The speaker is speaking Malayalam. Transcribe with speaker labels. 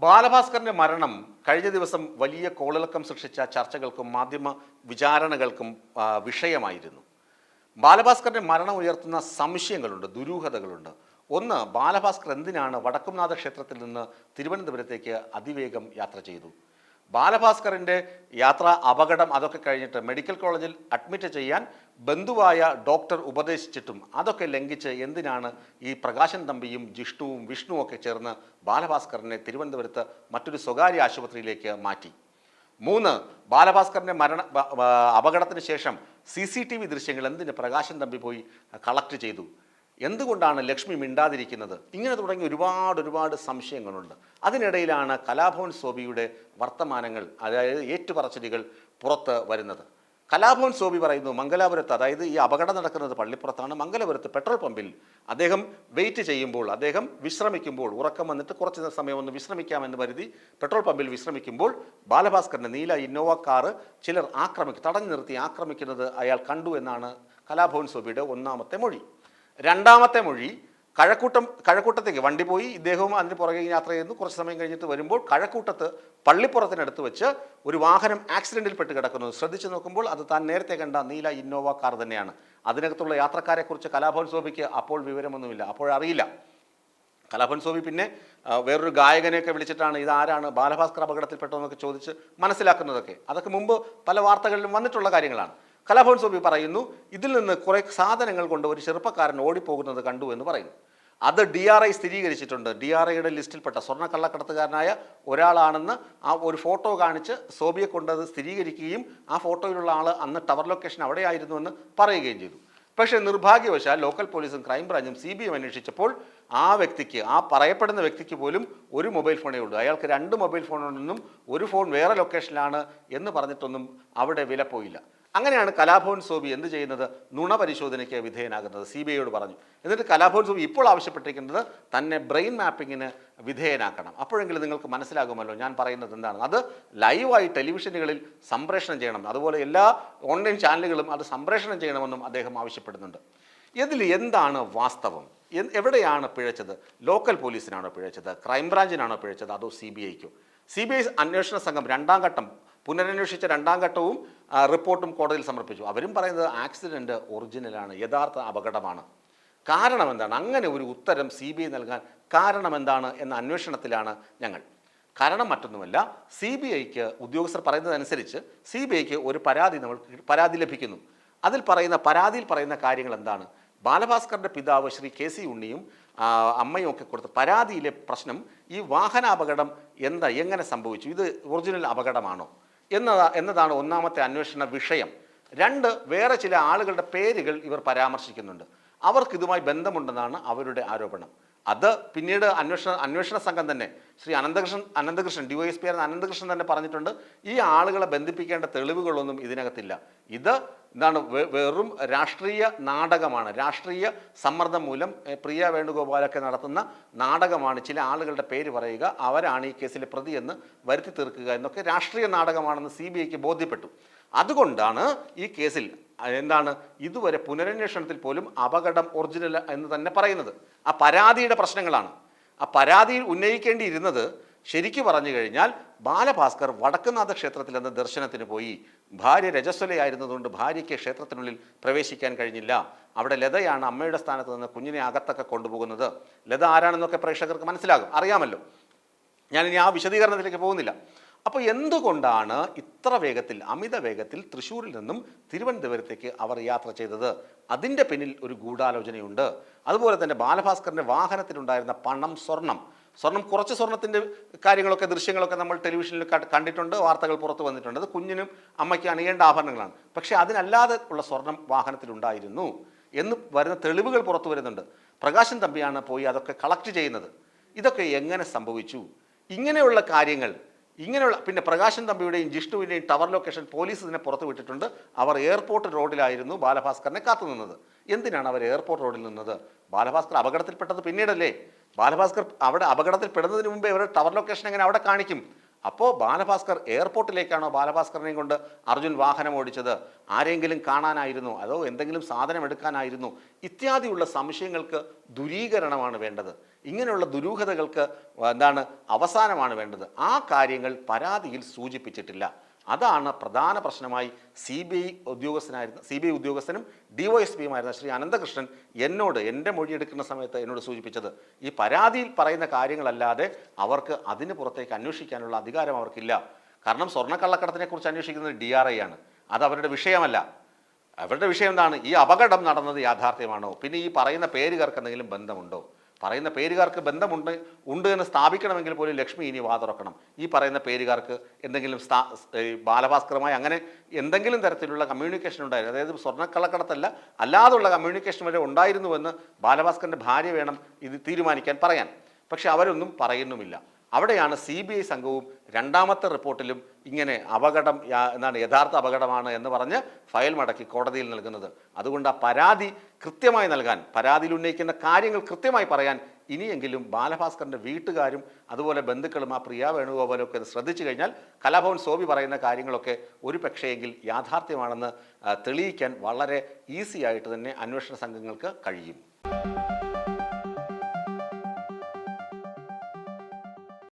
Speaker 1: ബാലഭാസ്കറിന്റെ മരണം കഴിഞ്ഞ ദിവസം വലിയ കോളിളക്കം സൃഷ്ടിച്ച ചർച്ചകൾക്കും മാധ്യമ വിചാരണകൾക്കും വിഷയമായിരുന്നു. ബാലഭാസ്കറിന്റെ മരണം ഉയർത്തുന്ന സംശയങ്ങളുണ്ട്, ദുരൂഹതകളുണ്ട്. ഒന്ന്, ബാലഭാസ്കർ എന്തിനാണ് വടക്കുംനാഥ ക്ഷേത്രത്തിൽ നിന്ന് തിരുവനന്തപുരത്തേക്ക് അതിവേഗം യാത്ര ചെയ്തു? ബാലഭാസ്കറിൻ്റെ യാത്ര അപകടം അതൊക്കെ കഴിഞ്ഞിട്ട് മെഡിക്കൽ കോളേജിൽ അഡ്മിറ്റ് ചെയ്യാൻ ബന്ധുവായ ഡോക്ടർ ഉപദേശിച്ചിട്ടും അതൊക്കെ ലംഘിച്ച് എന്തിനാണ് ഈ പ്രകാശൻ തമ്പിയും ജിഷ്ണുവും വിഷ്ണുവും ഒക്കെ ചേർന്ന് ബാലഭാസ്കറിനെ തിരുവനന്തപുരത്ത് മറ്റൊരു സ്വകാര്യ ആശുപത്രിയിലേക്ക് മാറ്റി? മൂന്ന്, ബാലഭാസ്കറിൻ്റെ അപകടത്തിന് ശേഷം CCTV ദൃശ്യങ്ങൾ എന്തിന് പ്രകാശൻ തമ്പി പോയി കളക്ട് ചെയ്തു? എന്തുകൊണ്ടാണ് ലക്ഷ്മി മിണ്ടാതിരിക്കുന്നത്? ഇങ്ങനെ തുടങ്ങി ഒരുപാട് സംശയങ്ങളുണ്ട്. അതിനിടയിലാണ് കലാഭവൻ സോബിയുടെ വർത്തമാനങ്ങൾ, അതായത് ഏറ്റുപറച്ചിലുകൾ പുറത്ത് വരുന്നത്. കലാഭവൻ സോബി പറയുന്നു, മംഗലാപുരത്ത്, അതായത് ഈ അപകടം നടക്കുന്നത് പള്ളിപ്പുറത്താണ്, മംഗലാപുരത്ത് പെട്രോൾ പമ്പിൽ അദ്ദേഹം വെയിറ്റ് ചെയ്യുമ്പോൾ, അദ്ദേഹം വിശ്രമിക്കുമ്പോൾ, ഉറക്കം വന്നിട്ട് കുറച്ച് സമയം ഒന്ന് വിശ്രമിക്കാമെന്ന് കരുതി പെട്രോൾ പമ്പിൽ വിശ്രമിക്കുമ്പോൾ ബാലഭാസ്കറിൻ്റെ നീല ഇന്നോവ കാറ് ചിലർ തടഞ്ഞു നിർത്തി ആക്രമിക്കുന്നത് അയാൾ കണ്ടു എന്നാണ് കലാഭവൻ സോബിയുടെ ഒന്നാമത്തെ മൊഴി. രണ്ടാമത്തെ മൊഴി, കഴക്കൂട്ടത്തേക്ക് വണ്ടി പോയി, ഇദ്ദേഹവും അതിന് പുറകെ യാത്ര ചെയ്യുന്നു. കുറച്ച് സമയം കഴിഞ്ഞിട്ട് വരുമ്പോൾ കഴക്കൂട്ടത്ത് പള്ളിപ്പുറത്തിനടുത്ത് വെച്ച് ഒരു വാഹനം ആക്സിഡൻറ്റിൽ പെട്ട് കിടക്കുന്നു. ശ്രദ്ധിച്ചു നോക്കുമ്പോൾ അത് താൻ നേരത്തെ കണ്ട നീല ഇന്നോവ കാർ തന്നെയാണ്. അതിനകത്തുള്ള യാത്രക്കാരെക്കുറിച്ച് കലാഭവൻ സോബിക്ക് അപ്പോൾ വിവരമൊന്നുമില്ല, അപ്പോഴറിയില്ല. കലാഭവൻ സോബി പിന്നെ വേറൊരു ഗായകനെയൊക്കെ വിളിച്ചിട്ടാണ് ഇതാരാണ്, ബാലഭാസ്കർ അപകടത്തിൽപ്പെട്ടതെന്നൊക്കെ ചോദിച്ച് മനസ്സിലാക്കുന്നതൊക്കെ. അതൊക്കെ മുമ്പ് പല വാർത്തകളിലും വന്നിട്ടുള്ള കാര്യങ്ങളാണ്. കലാഭവൻ സോബി പറയുന്നു, ഇതിൽ നിന്ന് കുറേ സാധനങ്ങൾ കൊണ്ട് ഒരു ചെറുപ്പക്കാരൻ ഓടിപ്പോകുന്നത് കണ്ടു എന്ന് പറയുന്നു. അത് DRI സ്ഥിരീകരിച്ചിട്ടുണ്ട്. DRIയുടെ ലിസ്റ്റിൽപ്പെട്ട സ്വർണ്ണക്കള്ളക്കടത്തുകാരനായ ഒരാളാണെന്ന് ആ ഒരു ഫോട്ടോ കാണിച്ച് സോബിയെ കൊണ്ടത് സ്ഥിരീകരിക്കുകയും ആ ഫോട്ടോയിലുള്ള ആൾ അന്ന് ടവർ ലൊക്കേഷൻ അവിടെയായിരുന്നുവെന്ന് പറയുകയും ചെയ്തു. പക്ഷേ നിർഭാഗ്യവശാൽ ലോക്കൽ പോലീസും ക്രൈംബ്രാഞ്ചും CBI അന്വേഷിച്ചപ്പോൾ ആ വ്യക്തിക്ക്, ആ പറയപ്പെടുന്ന വ്യക്തിക്ക് പോലും ഒരു മൊബൈൽ ഫോണേ ഉള്ളൂ. അയാൾക്ക് 2 മൊബൈൽ ഫോണിൽ നിന്നും ഒരു ഫോൺ വേറെ ലൊക്കേഷനിലാണ് എന്ന് പറഞ്ഞിട്ടൊന്നും അവിടെ വില പോയില്ല. അങ്ങനെയാണ് കലാഭവൻ സോബി എന്ത് ചെയ്യുന്നത്? നുണ പരിശോധനയ്ക്ക് വിധേയനാകുന്നത്. CBIയോട് പറഞ്ഞു. എന്നിട്ട് കലാഭവൻ സോബി ഇപ്പോൾ ആവശ്യപ്പെട്ടിരിക്കുന്നത് തന്നെ ബ്രെയിൻ മാപ്പിങ്ങിന് വിധേയനാക്കണം. അപ്പോഴെങ്കിലും നിങ്ങൾക്ക് മനസ്സിലാകുമല്ലോ ഞാൻ പറയുന്നത് എന്താണെന്ന്. അത് ലൈവായി ടെലിവിഷനുകളിൽ സംപ്രേഷണം ചെയ്യണം. അതുപോലെ എല്ലാ ഓൺലൈൻ ചാനലുകളും അത് സംപ്രേഷണം ചെയ്യണമെന്നും അദ്ദേഹം ആവശ്യപ്പെടുന്നുണ്ട്. ഇതിൽ എന്താണ് വാസ്തവം? എവിടെയാണ് പിഴച്ചത്? ലോക്കൽ പോലീസിനാണോ പിഴച്ചത്? ക്രൈംബ്രാഞ്ചിനാണോ പിഴച്ചത്? അതോ CBIക്കോ? CBI അന്വേഷണ സംഘം 2ാം ഘട്ടം പുനരന്വേഷിച്ച 2ാം ഘട്ടവും റിപ്പോർട്ടും കോടതിയിൽ സമർപ്പിച്ചു. അവരും പറയുന്നത് ആക്സിഡൻറ്റ് ഒറിജിനലാണ്, യഥാർത്ഥ അപകടമാണ്. കാരണം എന്താണ്? അങ്ങനെ ഒരു ഉത്തരം CBI നൽകാൻ കാരണം എന്താണ് എന്ന അന്വേഷണത്തിലാണ് ഞങ്ങൾ. കാരണം മറ്റൊന്നുമല്ല, CBIക്ക് ഉദ്യോഗസ്ഥർ പറയുന്നതനുസരിച്ച് CBIക്ക് ഒരു പരാതി ലഭിക്കുന്നു. പരാതിയിൽ പറയുന്ന കാര്യങ്ങൾ എന്താണ്? ബാലഭാസ്കറിൻ്റെ പിതാവ് ശ്രീ KC ഉണ്ണിയും അമ്മയും ഒക്കെ കൊടുത്ത പരാതിയിലെ പ്രശ്നം ഈ വാഹനാപകടം എങ്ങനെ സംഭവിച്ചു, ഇത് ഒറിജിനൽ അപകടമാണോ എന്നതാണ് ഒന്നാമത്തെ അന്വേഷണ വിഷയം. 2, വേറെ ചില ആളുകളുടെ പേരുകൾ ഇവർ പരാമർശിക്കുന്നുണ്ട്. അവർക്ക് ഇതുമായി ബന്ധമുണ്ടെന്നാണ് അവരുടെ ആരോപണം. അത് പിന്നീട് അന്വേഷണ സംഘം തന്നെ ശ്രീ അനന്തകൃഷ്ണൻ DYSP ആയിരുന്ന അനന്തകൃഷ്ണൻ തന്നെ പറഞ്ഞിട്ടുണ്ട്, ഈ ആളുകളെ ബന്ധിപ്പിക്കേണ്ട തെളിവുകളൊന്നും ഇതിനകത്തില്ല. ഇത് എന്താണ്, വെറും രാഷ്ട്രീയ നാടകമാണ്. രാഷ്ട്രീയ സമ്മർദ്ദം മൂലം പ്രിയ വേണുഗോപാലൊക്കെ നടത്തുന്ന നാടകമാണ്. ചില ആളുകളുടെ പേര് പറയുക, അവരാണ് ഈ കേസിലെ പ്രതി എന്ന് വരുത്തി തീർക്കുക എന്നൊക്കെ രാഷ്ട്രീയ നാടകമാണെന്ന് CBIക്ക് ബോധ്യപ്പെട്ടു. അതുകൊണ്ടാണ് ഈ കേസിൽ ഇതുവരെ പുനരന്വേഷണത്തിൽ പോലും അപകടം ഒറിജിനൽ എന്ന് തന്നെ പറയുന്നത്. ആ പരാതിയുടെ പ്രശ്നങ്ങളാണ്. ആ പരാതിയിൽ ഉന്നയിക്കേണ്ടിയിരുന്നത് ശരിക്കു പറഞ്ഞു കഴിഞ്ഞാൽ ബാലഭാസ്കർ വടക്കുംനാഥ ക്ഷേത്രത്തിൽ നിന്ന് ദർശനത്തിന് പോയി. ഭാര്യ രജസ്വലയായിരുന്നതുകൊണ്ട് ഭാര്യയ്ക്ക് ക്ഷേത്രത്തിനുള്ളിൽ പ്രവേശിക്കാൻ കഴിഞ്ഞില്ല. അവിടെ ലതയാണ് അമ്മയുടെ സ്ഥാനത്ത് നിന്ന് കുഞ്ഞിനെ അകത്തൊക്കെ കൊണ്ടുപോകുന്നത്. ലത ആരാണെന്നൊക്കെ പ്രേക്ഷകർക്ക് മനസ്സിലാകും, അറിയാമല്ലോ. ഞാനിനി ആ വിശദീകരണത്തിലേക്ക് പോകുന്നില്ല. അപ്പോൾ എന്തുകൊണ്ടാണ് ഇത്ര വേഗത്തിൽ, അമിത വേഗത്തിൽ തൃശ്ശൂരിൽ നിന്നും തിരുവനന്തപുരത്തേക്ക് അവർ യാത്ര ചെയ്തത്? അതിൻ്റെ പിന്നിൽ ഒരു ഗൂഢാലോചനയുണ്ട്. അതുപോലെ തന്നെ ബാലഭാസ്കറിൻ്റെ വാഹനത്തിലുണ്ടായിരുന്ന പണം, സ്വർണം, കുറച്ച് സ്വർണത്തിൻ്റെ കാര്യങ്ങളൊക്കെ, ദൃശ്യങ്ങളൊക്കെ നമ്മൾ ടെലിവിഷനിൽ കണ്ടിട്ടുണ്ട്, വാർത്തകൾ പുറത്തു വന്നിട്ടുണ്ട്. അത് കുഞ്ഞിനും അമ്മയ്ക്കും അണിയേണ്ട ആഭരണങ്ങളാണ്. പക്ഷേ അതിനല്ലാതെ ഉള്ള സ്വർണം വാഹനത്തിലുണ്ടായിരുന്നു എന്ന് വരുന്ന തെളിവുകൾ പുറത്തു വരുന്നുണ്ട്. പ്രകാശൻ തമ്പിയാണ് പോയി അതൊക്കെ കളക്ട് ചെയ്യുന്നത്. ഇതൊക്കെ എങ്ങനെ സംഭവിച്ചു? ഇങ്ങനെയുള്ള കാര്യങ്ങൾ, പിന്നെ പ്രകാശൻ തമ്പിയുടെയും ജിഷ്ണുവിൻ്റെയും ടവർ ലൊക്കേഷൻ പോലീസ് ഇതിനെ പുറത്തു വിട്ടിട്ടുണ്ട്. അവർ എയർപോർട്ട് റോഡിലായിരുന്നു ബാലഭാസ്കറിനെ കാത്തു നിന്നത്. എന്തിനാണ് അവർ എയർപോർട്ട് റോഡിൽ നിന്നത്? ബാലഭാസ്കർ അപകടത്തിൽപ്പെട്ടത് പിന്നീടല്ലേ? ബാലഭാസ്കർ അവിടെ അപകടത്തിൽപ്പെടുന്നതിന് മുമ്പേ അവരുടെ ടവർ ലൊക്കേഷൻ എങ്ങനെ അവിടെ കാണിക്കും? അപ്പോൾ ബാലഭാസ്കർ എയർപോർട്ടിലേക്കാണോ ബാലഭാസ്കറിനെയും കൊണ്ട് അർജുൻ വാഹനം ഓടിച്ചത്? ആരെങ്കിലും കാണാനായിരുന്നു? അതോ എന്തെങ്കിലും സാധനം എടുക്കാനായിരുന്നു? ഇത്യാദിയുള്ള സംശയങ്ങൾക്ക് ദൂരീകരണമാണ് വേണ്ടത്. ഇങ്ങനെയുള്ള ദുരൂഹതകൾക്ക് അവസാനമാണ് വേണ്ടത്. ആ കാര്യങ്ങൾ പരാതിയിൽ സൂചിപ്പിച്ചിട്ടില്ല. അതാണ് പ്രധാന പ്രശ്നമായി സി ബി ഐ ഉദ്യോഗസ്ഥനും DYSPയുമായിരുന്ന ശ്രീ അനന്തകൃഷ്ണൻ എന്നോട് എൻ്റെ മൊഴിയെടുക്കുന്ന സമയത്ത് എന്നോട് സൂചിപ്പിച്ചത്. ഈ പരാതിയിൽ പറയുന്ന കാര്യങ്ങളല്ലാതെ അവർക്ക് അതിന് പുറത്തേക്ക് അന്വേഷിക്കാനുള്ള അധികാരം അവർക്കില്ല. കാരണം സ്വർണ്ണക്കള്ളക്കടത്തിനെ കുറിച്ച് അന്വേഷിക്കുന്നത് DRI ആണ്. അത് അവരുടെ വിഷയമല്ല. അവരുടെ വിഷയം എന്താണ്? ഈ അപകടം നടന്നത് യാഥാർത്ഥ്യമാണോ? പിന്നെ ഈ പറയുന്ന പേരുകാർക്ക് എന്തെങ്കിലും ബന്ധമുണ്ടോ? പറയുന്ന പേരുകാർക്ക് ഉണ്ട് എന്ന് സ്ഥാപിക്കണമെങ്കിൽ പോലും ലക്ഷ്മി ഇനി വാതുറക്കണം. ഈ പറയുന്ന പേരുകാർക്ക് എന്തെങ്കിലും ബാലഭാസ്കറുമായി അങ്ങനെ എന്തെങ്കിലും തരത്തിലുള്ള കമ്മ്യൂണിക്കേഷൻ ഉണ്ടായിരുന്നു, അതായത് സ്വർണ്ണക്കള്ളക്കടത്തല്ല അല്ലാതുള്ള കമ്മ്യൂണിക്കേഷൻ വരെ ഉണ്ടായിരുന്നുവെന്ന് ബാലഭാസ്കറിൻ്റെ ഭാര്യ വേണം ഇത് തീരുമാനിക്കാൻ, പറയാൻ. പക്ഷെ അവരൊന്നും പറയുന്നുമില്ല. അവിടെയാണ് CBI സംഘവും രണ്ടാമത്തെ റിപ്പോർട്ടിലും ഇങ്ങനെ അപകടം യഥാർത്ഥ അപകടമാണ് എന്ന് പറഞ്ഞ് ഫയൽ മടക്കി കോടതിയിൽ നൽകുന്നത്. അതുകൊണ്ട് ആ പരാതി കൃത്യമായി നൽകാൻ, പരാതിയിൽ ഉന്നയിക്കുന്ന കാര്യങ്ങൾ കൃത്യമായി പറയാൻ ഇനിയെങ്കിലും ബാലഭാസ്കറിൻ്റെ വീട്ടുകാരും അതുപോലെ ബന്ധുക്കളും ആ പ്രിയ വേണുഗോപാലും ഒക്കെ ശ്രദ്ധിച്ചു കഴിഞ്ഞാൽ കലാഭവൻ സോബി പറയുന്ന കാര്യങ്ങളൊക്കെ ഒരു പക്ഷേയെങ്കിൽ യാഥാർത്ഥ്യമാണെന്ന് തെളിയിക്കാൻ വളരെ ഈസി ആയിട്ട് തന്നെ അന്വേഷണ സംഘങ്ങൾക്ക് കഴിയും.